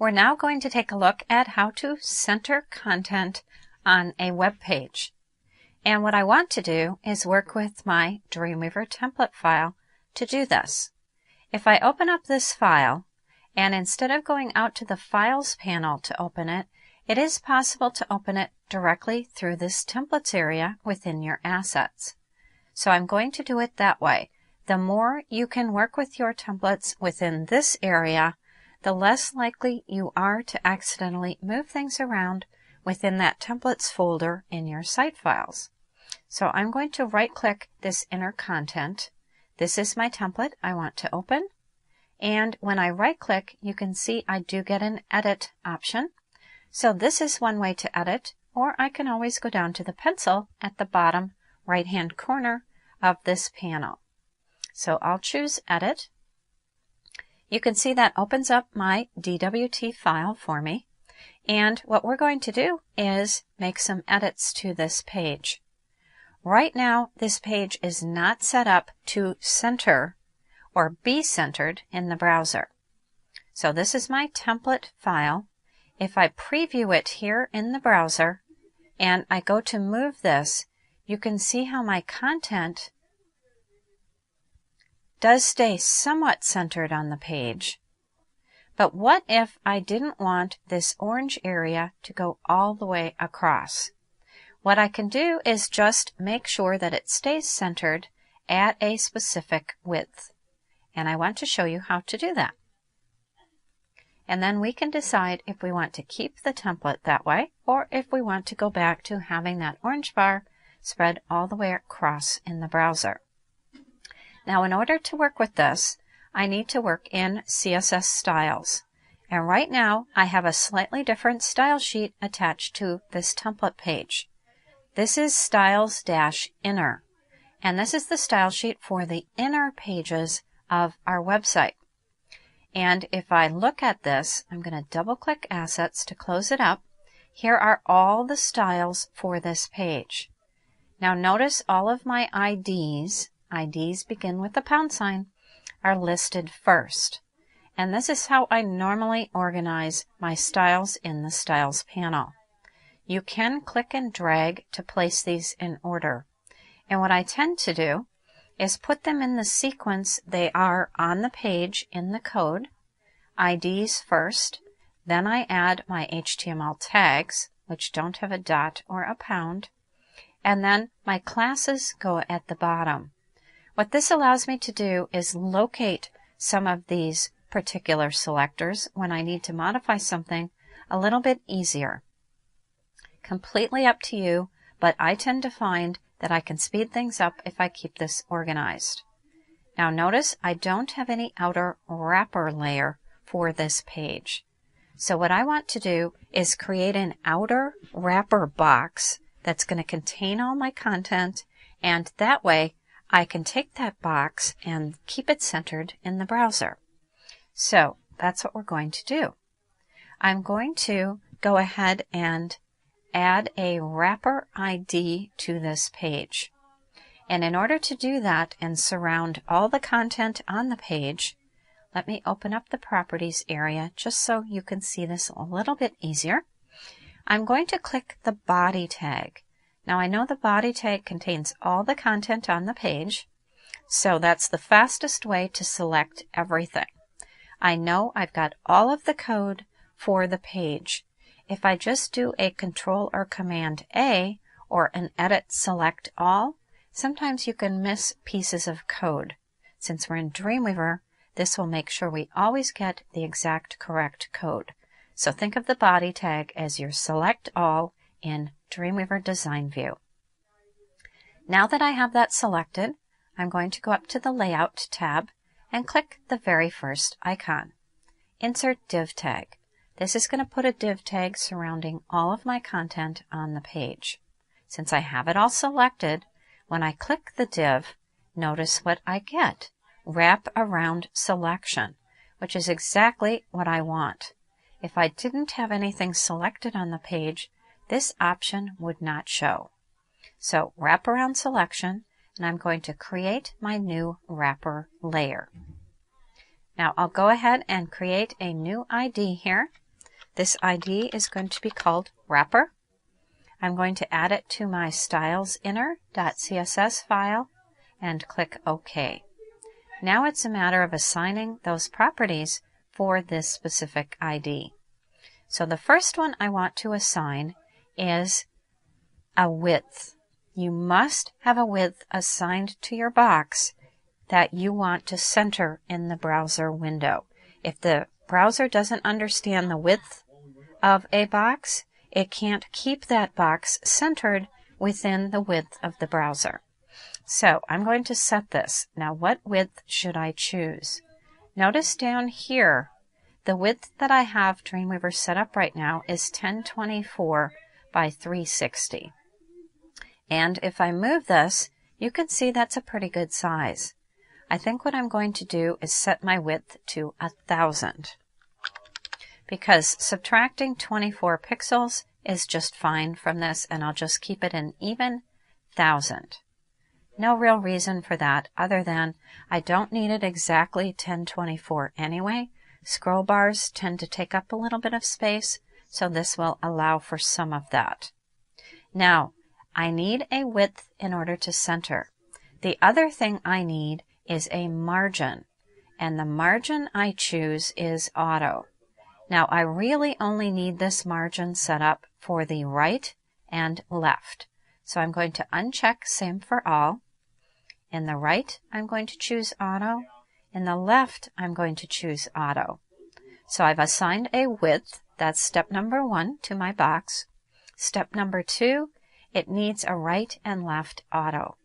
We're now going to take a look at how to center content on a web page. And what I want to do is work with my Dreamweaver template file to do this. If I open up this file, and instead of going out to the Files panel to open it, it is possible to open it directly through this Templates area within your assets. So I'm going to do it that way. The more you can work with your templates within this area, the less likely you are to accidentally move things around within that Templates folder in your site files. So I'm going to right-click this inner content. This is my template I want to open. And when I right-click, you can see I do get an edit option. So this is one way to edit, or I can always go down to the pencil at the bottom right-hand corner of this panel. So I'll choose Edit. You can see that opens up my DWT file for me. And what we're going to do is make some edits to this page. Right now, this page is not set up to center or be centered in the browser. So this is my template file. If I preview it here in the browser and I go to move this, you can see how my content does stay somewhat centered on the page. But what if I didn't want this orange area to go all the way across? What I can do is just make sure that it stays centered at a specific width. And I want to show you how to do that. And then we can decide if we want to keep the template that way, or if we want to go back to having that orange bar spread all the way across in the browser. Now, in order to work with this, I need to work in Css Styles. And right now, I have a slightly different style sheet attached to this template page. This is Styles-Inner. And this is the style sheet for the inner pages of our website. And if I look at this, I'm going to double-click Assets to close it up. Here are all the styles for this page. Now notice all of my IDs begin with a £, are listed first. And this is how I normally organize my styles in the Styles panel. You can click and drag to place these in order. And what I tend to do is put them in the sequence they are on the page in the code. IDs first, then I add my HTML tags, which don't have a dot or a pound, and then my classes go at the bottom. What this allows me to do is locate some of these particular selectors when I need to modify something a little bit easier. Completely up to you, but I tend to find that I can speed things up if I keep this organized. Now notice I don't have any outer wrapper layer for this page. So what I want to do is create an outer wrapper box that's going to contain all my content, and that way I can take that box and keep it centered in the browser. So that's what we're going to do. I'm going to go ahead and add a wrapper ID to this page. And in order to do that and surround all the content on the page, let me open up the properties area just so you can see this a little bit easier. I'm going to click the body tag. Now I know the body tag contains all the content on the page, so that's the fastest way to select everything. I know I've got all of the code for the page. If I just do a Control or Command A or an Edit Select All, sometimes you can miss pieces of code. Since we're in Dreamweaver, this will make sure we always get the exact correct code. So think of the body tag as your Select All in Dreamweaver Design View. Now that I have that selected, I'm going to go up to the Layout tab and click the very first icon. Insert Div Tag. This is going to put a div tag surrounding all of my content on the page. Since I have it all selected, when I click the div, notice what I get. Wrap Around Selection, which is exactly what I want. If I didn't have anything selected on the page, this option would not show. So Wrap Around Selection, and I'm going to create my new wrapper layer. Now I'll go ahead and create a new ID here. This ID is going to be called wrapper. I'm going to add it to my styles inner.css file and click OK. Now it's a matter of assigning those properties for this specific ID. So the first one I want to assign is a width. You must have a width assigned to your box that you want to center in the browser window. If the browser doesn't understand the width of a box, it can't keep that box centered within the width of the browser. So I'm going to set this. Now, what width should I choose? Notice down here, the width that I have Dreamweaver set up right now is 1024 by 360. And if I move this, you can see that's a pretty good size. I think what I'm going to do is set my width to 1000, because subtracting 24 pixels is just fine from this, and I'll just keep it an even 1000. No real reason for that other than I don't need it exactly 1024 anyway. Scroll bars tend to take up a little bit of space, so this will allow for some of that. Now, I need a width in order to center. The other thing I need is a margin, and the margin I choose is auto. Now, I really only need this margin set up for the right and left. So I'm going to uncheck same for all. In the right, I'm going to choose auto. In the left, I'm going to choose auto. So I've assigned a width, that's step number 1, to my box. Step number 2, it needs a right and left auto.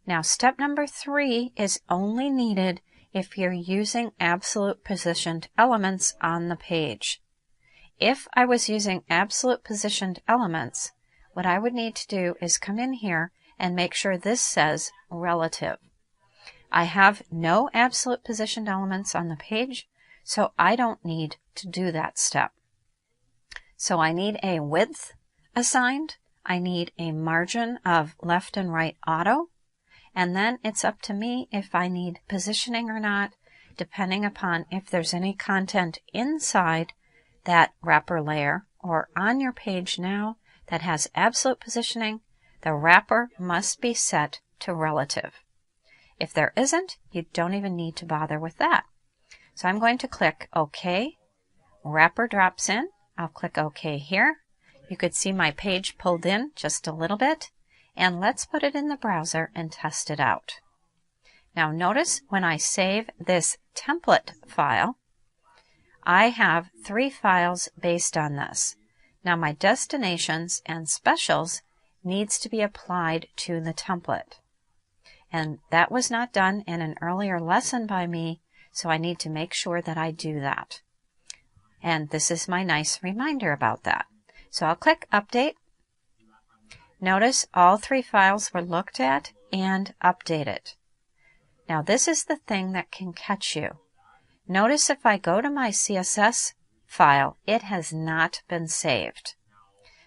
Now, step number 3 is only needed if you're using absolute positioned elements on the page. If I was using absolute positioned elements, what I would need to do is come in here and make sure this says relative. I have no absolute positioned elements on the page, so I don't need to do that step. So I need a width assigned, I need a margin of left and right auto, and then it's up to me if I need positioning or not, depending upon if there's any content inside that wrapper layer or on your page now that has absolute positioning. The wrapper must be set to relative. If there isn't, you don't even need to bother with that. So I'm going to click OK. Wrapper drops in. I'll click OK here. You could see my page pulled in just a little bit. And let's put it in the browser and test it out. Now notice when I save this template file, I have 3 files based on this. Now my destinations and specials needs to be applied to the template. And that was not done in an earlier lesson by me, so I need to make sure that I do that. And this is my nice reminder about that. So I'll click Update. Notice all 3 files were looked at and updated. Now this is the thing that can catch you. Notice if I go to my CSS file, it has not been saved.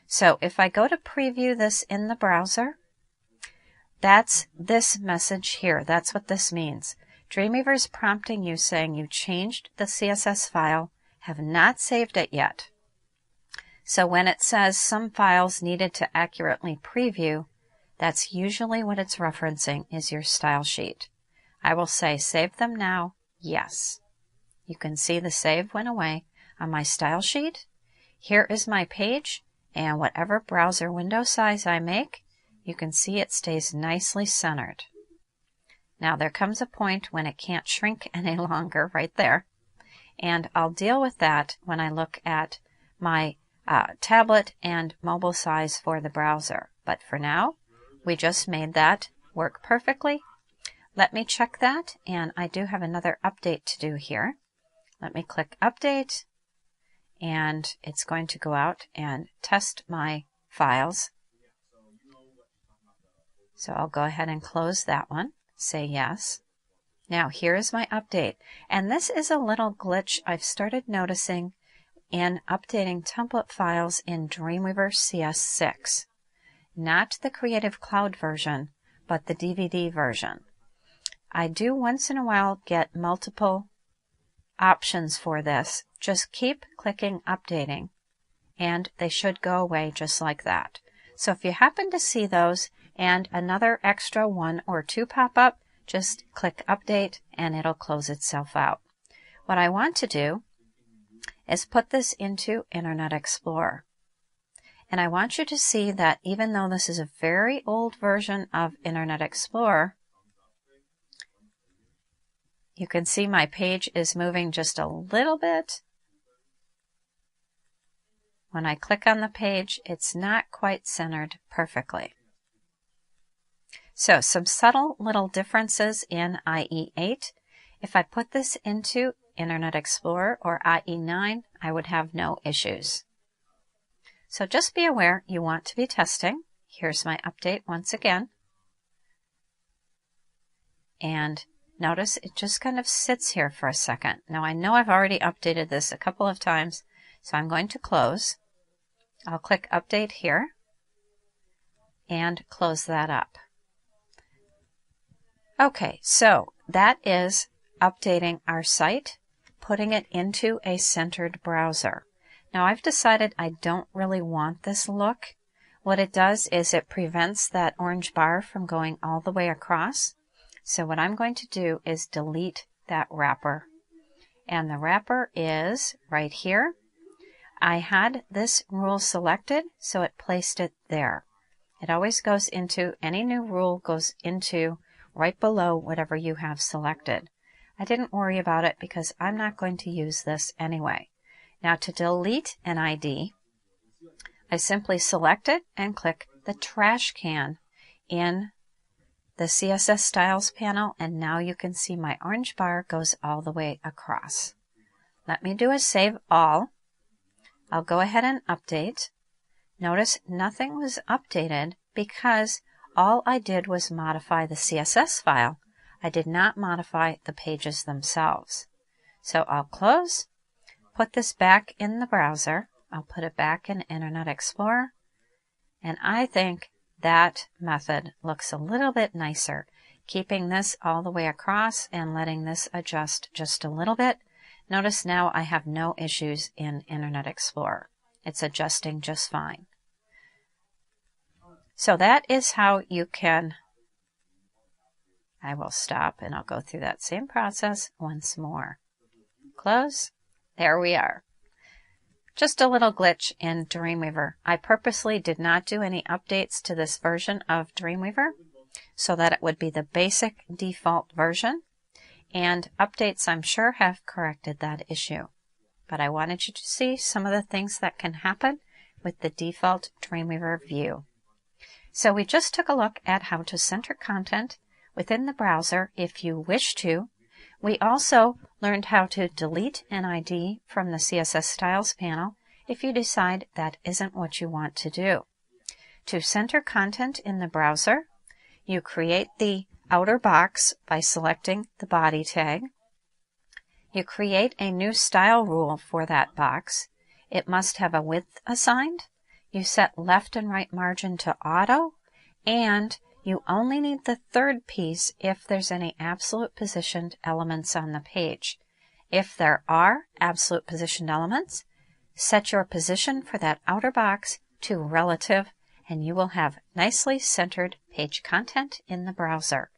So if I go to preview this in the browser, that's this message here. That's what this means. Dreamweaver is prompting you saying you changed the CSS file, have not saved it yet. So when it says some files needed to accurately preview, that's usually what it's referencing is your style sheet. I will say save them now, yes. You can see the save went away on my style sheet. Here is my page, and whatever browser window size I make, you can see it stays nicely centered. Now there comes a point when it can't shrink any longer right there, and I'll deal with that when I look at my tablet and mobile size for the browser. But for now, we just made that work perfectly. Let me check that, and I do have another update to do here. Let me click Update, and it's going to go out and test my files. So I'll go ahead and close that one, say yes. Now here is my update, and this is a little glitch I've started noticing in updating template files in Dreamweaver CS6. Not the Creative Cloud version, but the DVD version. I do once in a while get multiple options for this. Just keep clicking updating and they should go away just like that. So if you happen to see those and another extra 1 or 2 pop up, just click update and it'll close itself out. What I want to do is put this into Internet Explorer. And I want you to see that even though this is a very old version of Internet Explorer, you can see my page is moving just a little bit. When I click on the page, it's not quite centered perfectly. So some subtle little differences in IE8. If I put this into Internet Explorer or IE9, I would have no issues. So just be aware you want to be testing. Here's my update once again. And notice it just kind of sits here for a second. Now I know I've already updated this a couple of times, so I'm going to close. I'll click update here and close that up. Okay, so that is updating our site, putting it into a centered browser. Now I've decided I don't really want this look. What it does is it prevents that orange bar from going all the way across. So what I'm going to do is delete that wrapper. And the wrapper is right here. I had this rule selected, so it placed it there. It always goes into, any new rule goes into right below whatever you have selected. I didn't worry about it because I'm not going to use this anyway. Now to delete an ID, I simply select it and click the trash can in the CSS Styles panel, and now you can see my orange bar goes all the way across. Let me do a save all. I'll go ahead and update. Notice nothing was updated because all I did was modify the CSS file. I did not modify the pages themselves. So I'll close, put this back in the browser. I'll put it back in Internet Explorer. And I think that method looks a little bit nicer, keeping this all the way across and letting this adjust just a little bit. Notice now I have no issues in Internet Explorer. It's adjusting just fine. So that is how you can, I will stop and I'll go through that same process once more. Close. There we are. Just a little glitch in Dreamweaver. I purposely did not do any updates to this version of Dreamweaver so that it would be the basic default version. And updates, I'm sure, have corrected that issue. But I wanted you to see some of the things that can happen with the default Dreamweaver view. So we just took a look at how to center content within the browser if you wish to. We also learned how to delete an ID from the CSS Styles panel if you decide that isn't what you want to do. To center content in the browser, you create the outer box by selecting the body tag. You create a new style rule for that box. It must have a width assigned. You set left and right margin to auto, and you only need the third piece if there's any absolute positioned elements on the page. If there are absolute positioned elements, set your position for that outer box to relative, and you will have nicely centered page content in the browser.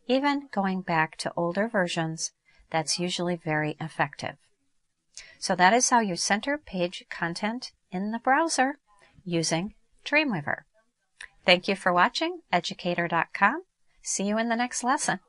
Even going back to older versions, that's usually very effective. So that is how you center page content in the browser using Dreamweaver. Thank you for watching Educator.com. See you in the next lesson.